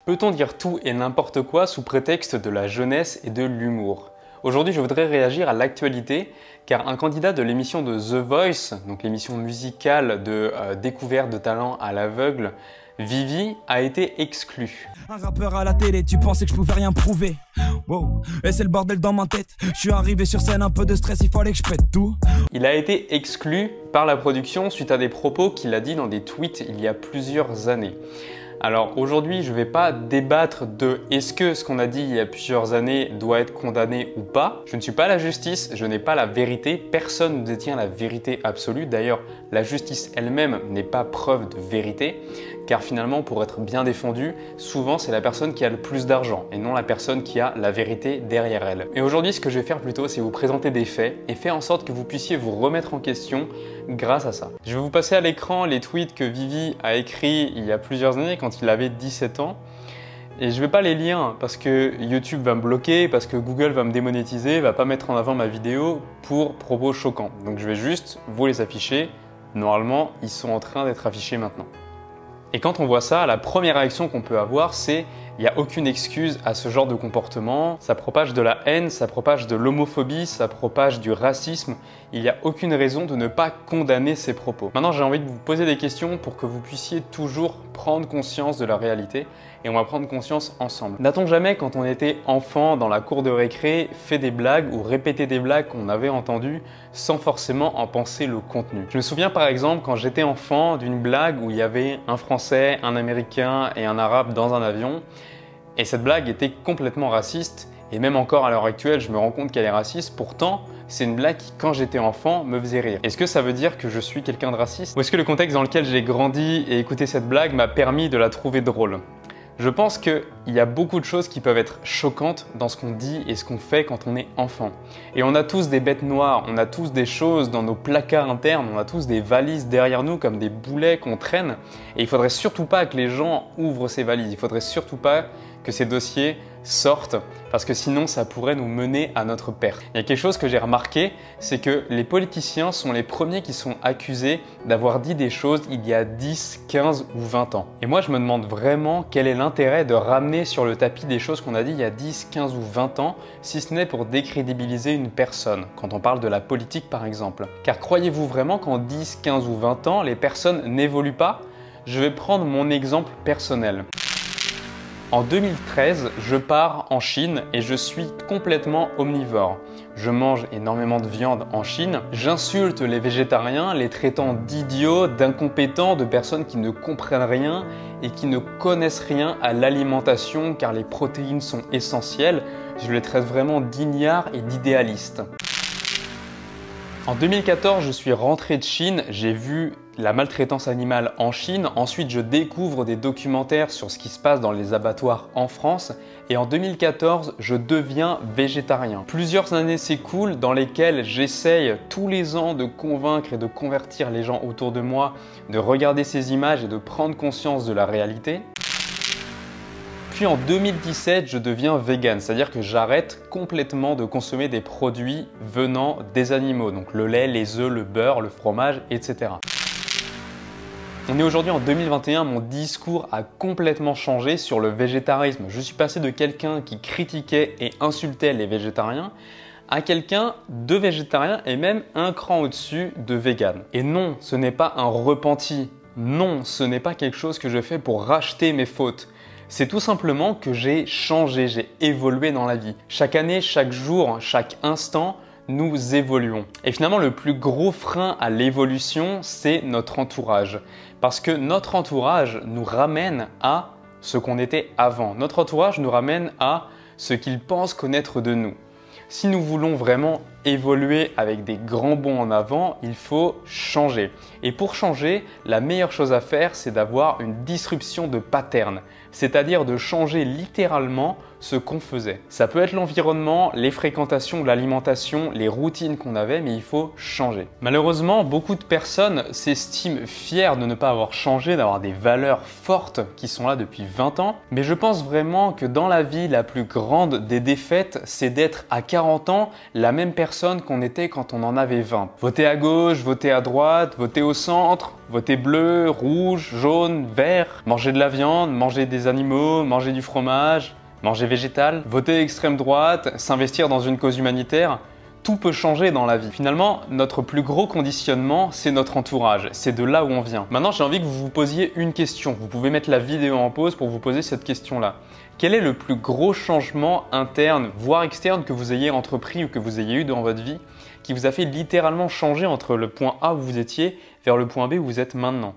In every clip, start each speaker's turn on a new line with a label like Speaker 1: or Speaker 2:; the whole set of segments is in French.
Speaker 1: Peut-on dire tout et n'importe quoi sous prétexte de la jeunesse et de l'humour? Aujourd'hui, je voudrais réagir à l'actualité car un candidat de l'émission de The Voice, donc l'émission musicale de découverte de talent à l'aveugle, Vivi, a été exclu.
Speaker 2: Un rappeur à la télé, tu pensais que je pouvais rien prouver. Wow, et c'est le bordel dans ma tête. Je suis arrivé sur scène, un peu de stress, il fallait que je pète tout.
Speaker 1: Il a été exclu par la production suite à des propos qu'il a dit dans des tweets il y a plusieurs années. Alors aujourd'hui, je ne vais pas débattre de est-ce que ce qu'on a dit il y a plusieurs années doit être condamné ou pas. Je ne suis pas la justice, je n'ai pas la vérité, personne ne détient la vérité absolue. D'ailleurs, la justice elle-même n'est pas preuve de vérité, car finalement, pour être bien défendu, souvent c'est la personne qui a le plus d'argent et non la personne qui a la vérité derrière elle. Et aujourd'hui, ce que je vais faire plutôt, c'est vous présenter des faits et faire en sorte que vous puissiez vous remettre en question grâce à ça. Je vais vous passer à l'écran les tweets que Vivi a écrits il y a plusieurs années quand il avait 17 ans. Et je ne vais pas les lire parce que YouTube va me bloquer, parce que Google va me démonétiser, va pas mettre en avant ma vidéo pour propos choquants. Donc je vais juste vous les afficher. Normalement, ils sont en train d'être affichés maintenant. Et quand on voit ça, la première réaction qu'on peut avoir, c'est il n'y a aucune excuse à ce genre de comportement, ça propage de la haine, ça propage de l'homophobie, ça propage du racisme, il n'y a aucune raison de ne pas condamner ces propos. Maintenant, j'ai envie de vous poser des questions pour que vous puissiez toujours prendre conscience de la réalité et on va prendre conscience ensemble. N'a-t-on jamais, quand on était enfant dans la cour de récré, fait des blagues ou répété des blagues qu'on avait entendues sans forcément en penser le contenu? Je me souviens par exemple quand j'étais enfant d'une blague où il y avait un Français, un Américain et un Arabe dans un avion. Et cette blague était complètement raciste, et même encore à l'heure actuelle, je me rends compte qu'elle est raciste. Pourtant, c'est une blague qui, quand j'étais enfant, me faisait rire. Est-ce que ça veut dire que je suis quelqu'un de raciste? Ou est-ce que le contexte dans lequel j'ai grandi et écouté cette blague m'a permis de la trouver drôle? Je pense qu'il y a beaucoup de choses qui peuvent être choquantes dans ce qu'on dit et ce qu'on fait quand on est enfant. Et on a tous des bêtes noires, on a tous des choses dans nos placards internes, on a tous des valises derrière nous comme des boulets qu'on traîne. Et il faudrait surtout pas que les gens ouvrent ces valises, il faudrait surtout pas que ces dossiers sortent parce que sinon ça pourrait nous mener à notre perte. Il y a quelque chose que j'ai remarqué, c'est que les politiciens sont les premiers qui sont accusés d'avoir dit des choses il y a 10, 15 ou 20 ans. Et moi je me demande vraiment quel est l'intérêt de ramener sur le tapis des choses qu'on a dit il y a 10, 15 ou 20 ans, si ce n'est pour décrédibiliser une personne, quand on parle de la politique par exemple. Car croyez-vous vraiment qu'en 10, 15 ou 20 ans, les personnes n'évoluent pas? Je vais prendre mon exemple personnel. En 2013, je pars en Chine et je suis complètement omnivore. Je mange énormément de viande en Chine, j'insulte les végétariens, les traitant d'idiots, d'incompétents, de personnes qui ne comprennent rien et qui ne connaissent rien à l'alimentation car les protéines sont essentielles. Je les traite vraiment d'ignards et d'idéalistes. En 2014, je suis rentré de Chine, j'ai vu la maltraitance animale en Chine. Ensuite, je découvre des documentaires sur ce qui se passe dans les abattoirs en France. Et en 2014, je deviens végétarien. Plusieurs années s'écoulent dans lesquelles j'essaye tous les ans de convaincre et de convertir les gens autour de moi, de regarder ces images et de prendre conscience de la réalité. Puis en 2017, je deviens vegan, c'est-à-dire que j'arrête complètement de consommer des produits venant des animaux, donc le lait, les œufs, le beurre, le fromage, etc. On est aujourd'hui en 2021, mon discours a complètement changé sur le végétarisme. Je suis passé de quelqu'un qui critiquait et insultait les végétariens à quelqu'un de végétarien et même un cran au-dessus de vegan. Et non, ce n'est pas un repenti. Non, ce n'est pas quelque chose que je fais pour racheter mes fautes. C'est tout simplement que j'ai changé, j'ai évolué dans la vie. Chaque année, chaque jour, chaque instant, nous évoluons. Et finalement, le plus gros frein à l'évolution, c'est notre entourage. Parce que notre entourage nous ramène à ce qu'on était avant. Notre entourage nous ramène à ce qu'il pense connaître de nous. Si nous voulons vraiment évoluer avec des grands bonds en avant, il faut changer. Et pour changer, la meilleure chose à faire, c'est d'avoir une disruption de pattern, c'est-à-dire de changer littéralement ce qu'on faisait. Ça peut être l'environnement, les fréquentations, l'alimentation, les routines qu'on avait, mais il faut changer. Malheureusement, beaucoup de personnes s'estiment fiers de ne pas avoir changé, d'avoir des valeurs fortes qui sont là depuis 20 ans. Mais je pense vraiment que dans la vie, la plus grande des défaites, c'est d'être à 40 ans la même personne personne qu'on était quand on en avait 20. Voter à gauche, voter à droite, voter au centre, voter bleu, rouge, jaune, vert, manger de la viande, manger des animaux, manger du fromage, manger végétal, voter extrême droite, s'investir dans une cause humanitaire. Tout peut changer dans la vie. Finalement, notre plus gros conditionnement, c'est notre entourage. C'est de là où on vient. Maintenant, j'ai envie que vous vous posiez une question. Vous pouvez mettre la vidéo en pause pour vous poser cette question-là. Quel est le plus gros changement interne, voire externe, que vous ayez entrepris ou que vous ayez eu dans votre vie, qui vous a fait littéralement changer entre le point A où vous étiez vers le point B où vous êtes maintenant ?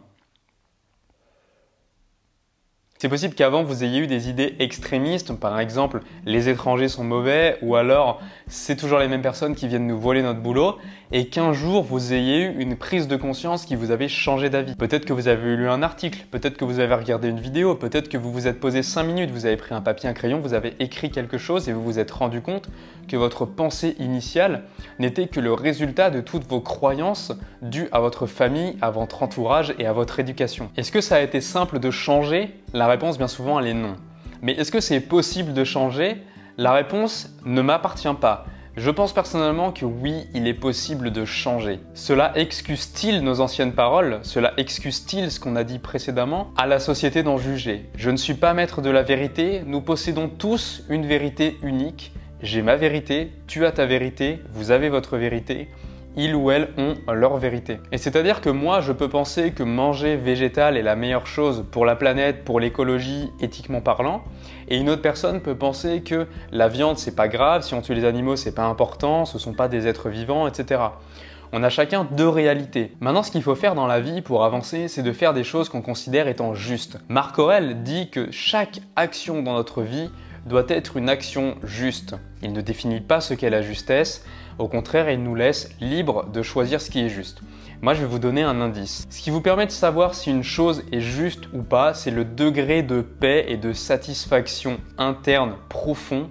Speaker 1: C'est possible qu'avant vous ayez eu des idées extrémistes, par exemple les étrangers sont mauvais ou alors c'est toujours les mêmes personnes qui viennent nous voler notre boulot et qu'un jour vous ayez eu une prise de conscience qui vous avait changé d'avis. Peut-être que vous avez lu un article, peut-être que vous avez regardé une vidéo, peut-être que vous vous êtes posé 5 minutes, vous avez pris un papier, un crayon, vous avez écrit quelque chose et vous vous êtes rendu compte que votre pensée initiale n'était que le résultat de toutes vos croyances dues à votre famille, à votre entourage et à votre éducation. Est-ce que ça a été simple de changer ? La réponse, bien souvent, elle est non. Mais est-ce que c'est possible de changer ? La réponse ne m'appartient pas. Je pense personnellement que oui, il est possible de changer. Cela excuse-t-il nos anciennes paroles ? Cela excuse-t-il ce qu'on a dit précédemment ? À la société d'en juger. Je ne suis pas maître de la vérité, nous possédons tous une vérité unique. J'ai ma vérité, tu as ta vérité, vous avez votre vérité. Ils ou elles ont leur vérité. Et c'est-à-dire que moi, je peux penser que manger végétal est la meilleure chose pour la planète, pour l'écologie, éthiquement parlant. Et une autre personne peut penser que la viande, c'est pas grave, si on tue les animaux, c'est pas important, ce sont pas des êtres vivants, etc. On a chacun deux réalités. Maintenant, ce qu'il faut faire dans la vie pour avancer, c'est de faire des choses qu'on considère étant justes. Marc Aurèle dit que chaque action dans notre vie doit être une action juste. Il ne définit pas ce qu'est la justesse. Au contraire, il nous laisse libres de choisir ce qui est juste. Moi, je vais vous donner un indice. Ce qui vous permet de savoir si une chose est juste ou pas, c'est le degré de paix et de satisfaction interne profond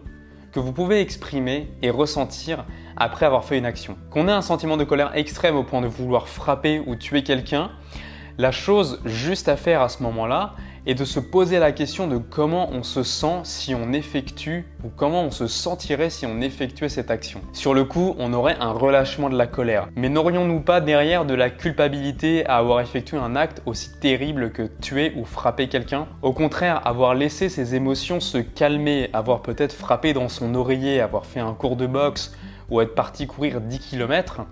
Speaker 1: que vous pouvez exprimer et ressentir après avoir fait une action. Qu'on ait un sentiment de colère extrême au point de vouloir frapper ou tuer quelqu'un, la chose juste à faire à ce moment-là est de se poser la question de comment on se sent si on effectue ou comment on se sentirait si on effectuait cette action. Sur le coup, on aurait un relâchement de la colère. Mais n'aurions-nous pas derrière de la culpabilité à avoir effectué un acte aussi terrible que tuer ou frapper quelqu'un ? Au contraire, avoir laissé ses émotions se calmer, avoir peut-être frappé dans son oreiller, avoir fait un cours de boxe ou être parti courir 10 km,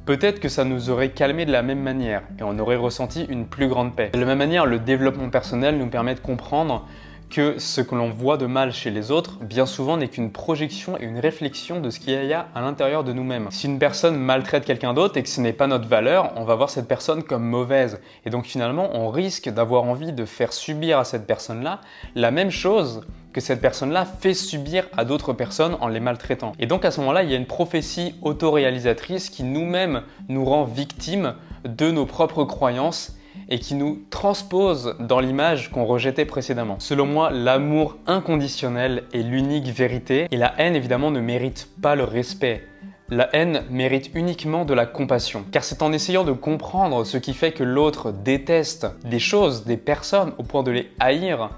Speaker 1: peut-être que ça nous aurait calmé de la même manière et on aurait ressenti une plus grande paix. De la même manière, le développement personnel nous permet de comprendre que ce que l'on voit de mal chez les autres, bien souvent n'est qu'une projection et une réflexion de ce qu'il y a à l'intérieur de nous-mêmes. Si une personne maltraite quelqu'un d'autre et que ce n'est pas notre valeur, on va voir cette personne comme mauvaise. Et donc finalement, on risque d'avoir envie de faire subir à cette personne-là la même chose que cette personne-là fait subir à d'autres personnes en les maltraitant. Et donc à ce moment-là, il y a une prophétie autoréalisatrice qui nous-mêmes nous rend victimes de nos propres croyances et qui nous transpose dans l'image qu'on rejetait précédemment. Selon moi, l'amour inconditionnel est l'unique vérité et la haine évidemment ne mérite pas le respect. La haine mérite uniquement de la compassion, car c'est en essayant de comprendre ce qui fait que l'autre déteste des choses, des personnes au point de les haïr,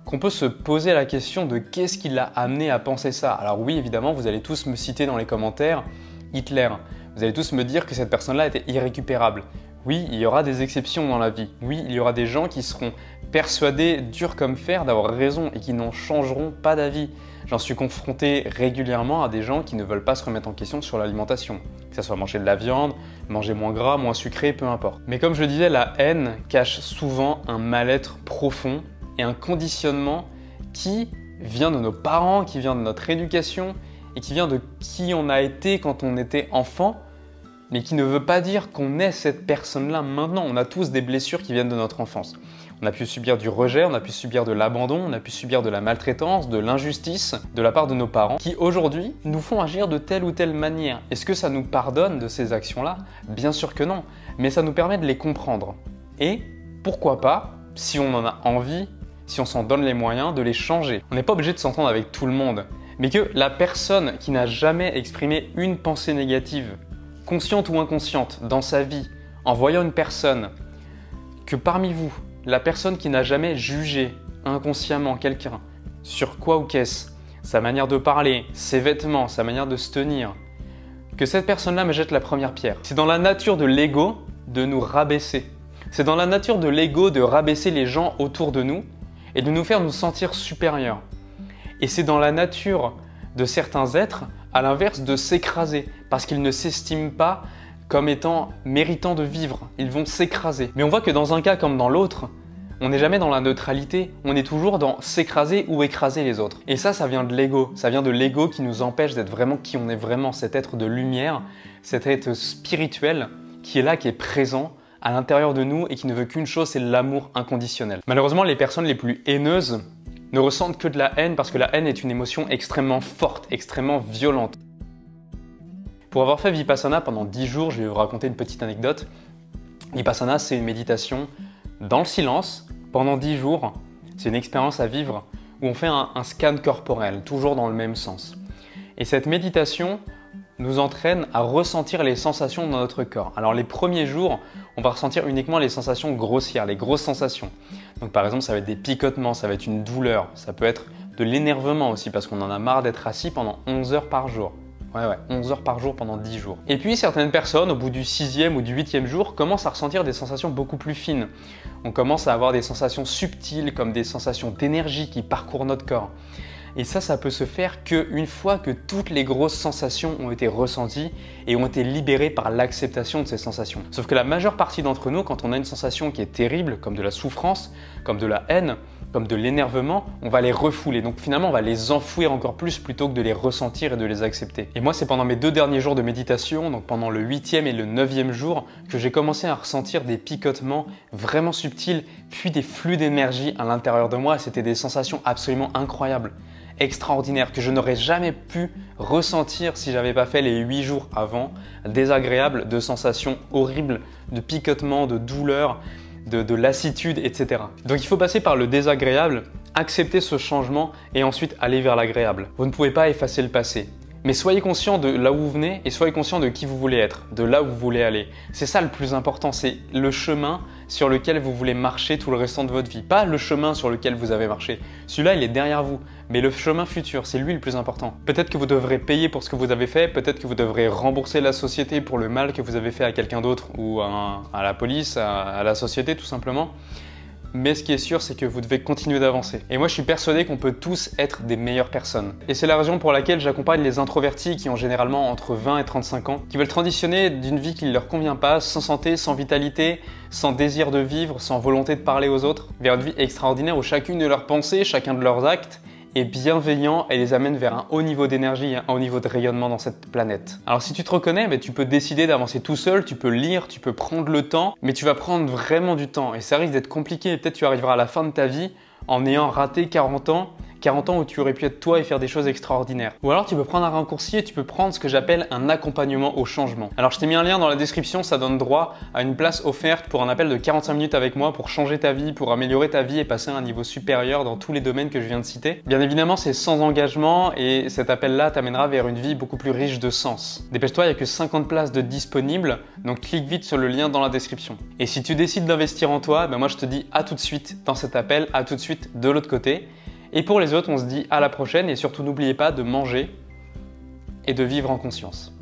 Speaker 1: qu'on peut se poser la question de qu'est-ce qui l'a amené à penser ça. Alors oui, évidemment, vous allez tous me citer dans les commentaires Hitler. Vous allez tous me dire que cette personne-là était irrécupérable. Oui, il y aura des exceptions dans la vie. Oui, il y aura des gens qui seront persuadés, durs comme fer, d'avoir raison et qui n'en changeront pas d'avis. J'en suis confronté régulièrement à des gens qui ne veulent pas se remettre en question sur l'alimentation. Que ce soit manger de la viande, manger moins gras, moins sucré, peu importe. Mais comme je le disais, la haine cache souvent un mal-être profond et un conditionnement qui vient de nos parents, qui vient de notre éducation et qui vient de qui on a été quand on était enfant, mais qui ne veut pas dire qu'on est cette personne-là maintenant. On a tous des blessures qui viennent de notre enfance. On a pu subir du rejet, on a pu subir de l'abandon, on a pu subir de la maltraitance, de l'injustice de la part de nos parents qui aujourd'hui nous font agir de telle ou telle manière. Est-ce que ça nous pardonne de ces actions-là ? Bien sûr que non, mais ça nous permet de les comprendre. Et pourquoi pas, si on en a envie, si on s'en donne les moyens, de les changer. On n'est pas obligé de s'entendre avec tout le monde, mais que la personne qui n'a jamais exprimé une pensée négative, consciente ou inconsciente, dans sa vie, en voyant une personne, que parmi vous, la personne qui n'a jamais jugé inconsciemment quelqu'un, sur quoi ou qu'est-ce, sa manière de parler, ses vêtements, sa manière de se tenir, que cette personne-là me jette la première pierre. C'est dans la nature de l'ego de nous rabaisser. C'est dans la nature de l'ego de rabaisser les gens autour de nous et de nous faire nous sentir supérieurs. Et c'est dans la nature de certains êtres, à l'inverse, de s'écraser parce qu'ils ne s'estiment pas comme étant méritants de vivre. Ils vont s'écraser. Mais on voit que dans un cas comme dans l'autre, on n'est jamais dans la neutralité, on est toujours dans s'écraser ou écraser les autres. Et ça vient de l'ego. Ça vient de l'ego qui nous empêche d'être vraiment qui on est vraiment, cet être de lumière, cet être spirituel qui est là, qui est présent à l'intérieur de nous et qui ne veut qu'une chose, c'est l'amour inconditionnel. Malheureusement, les personnes les plus haineuses ne ressentent que de la haine parce que la haine est une émotion extrêmement forte, extrêmement violente. Pour avoir fait Vipassana pendant 10 jours, je vais vous raconter une petite anecdote. Vipassana, c'est une méditation dans le silence pendant 10 jours. C'est une expérience à vivre où on fait un scan corporel, toujours dans le même sens. Et cette méditation nous entraîne à ressentir les sensations dans notre corps. Alors les premiers jours, on va ressentir uniquement les sensations grossières, les grosses sensations. Donc par exemple, ça va être des picotements, ça va être une douleur, ça peut être de l'énervement aussi parce qu'on en a marre d'être assis pendant 11 heures par jour. Ouais, 11 heures par jour pendant 10 jours. Et puis certaines personnes, au bout du 6e ou du 8e jour, commencent à ressentir des sensations beaucoup plus fines. On commence à avoir des sensations subtiles comme des sensations d'énergie qui parcourent notre corps. Et ça peut se faire qu'une fois que toutes les grosses sensations ont été ressenties et ont été libérées par l'acceptation de ces sensations. Sauf que la majeure partie d'entre nous, quand on a une sensation qui est terrible, comme de la souffrance, comme de la haine, comme de l'énervement, on va les refouler. Donc finalement, on va les enfouir encore plus plutôt que de les ressentir et de les accepter. Et moi, c'est pendant mes 2 derniers jours de méditation, donc pendant le 8e et le 9e jour, que j'ai commencé à ressentir des picotements vraiment subtils, puis des flux d'énergie à l'intérieur de moi. C'était des sensations absolument incroyables, extraordinaires, que je n'aurais jamais pu ressentir si j'avais pas fait les 8 jours avant, désagréables, de sensations horribles, de picotements, de douleurs, de lassitude, etc. Donc il faut passer par le désagréable, accepter ce changement et ensuite aller vers l'agréable. Vous ne pouvez pas effacer le passé. Mais soyez conscient de là où vous venez et soyez conscient de qui vous voulez être, de là où vous voulez aller. C'est ça le plus important, c'est le chemin sur lequel vous voulez marcher tout le restant de votre vie. Pas le chemin sur lequel vous avez marché. Celui-là, il est derrière vous. Mais le chemin futur, c'est lui le plus important. Peut-être que vous devrez payer pour ce que vous avez fait, peut-être que vous devrez rembourser la société pour le mal que vous avez fait à quelqu'un d'autre ou à la police, à la société tout simplement. Mais ce qui est sûr, c'est que vous devez continuer d'avancer. Et moi, je suis persuadé qu'on peut tous être des meilleures personnes. Et c'est la raison pour laquelle j'accompagne les introvertis qui ont généralement entre 20 et 35 ans, qui veulent transitionner d'une vie qui ne leur convient pas, sans santé, sans vitalité, sans désir de vivre, sans volonté de parler aux autres, vers une vie extraordinaire où chacune de leurs pensées, chacun de leurs actes est bienveillant et les amène vers un haut niveau d'énergie, un haut niveau de rayonnement dans cette planète. Alors si tu te reconnais, tu peux décider d'avancer tout seul, tu peux lire, tu peux prendre le temps, mais tu vas prendre vraiment du temps et ça risque d'être compliqué et peut-être tu arriveras à la fin de ta vie en ayant raté 40 ans où tu aurais pu être toi et faire des choses extraordinaires. Ou alors tu peux prendre un raccourci et tu peux prendre ce que j'appelle un accompagnement au changement. Alors je t'ai mis un lien dans la description, ça donne droit à une place offerte pour un appel de 45 minutes avec moi pour changer ta vie, pour améliorer ta vie et passer à un niveau supérieur dans tous les domaines que je viens de citer. Bien évidemment, c'est sans engagement et cet appel-là t'amènera vers une vie beaucoup plus riche de sens. Dépêche-toi, il n'y a que 50 places de disponibles, donc clique vite sur le lien dans la description. Et si tu décides d'investir en toi, moi je te dis à tout de suite dans cet appel, à tout de suite de l'autre côté. Et pour les autres, on se dit à la prochaine et surtout n'oubliez pas de manger et de vivre en conscience.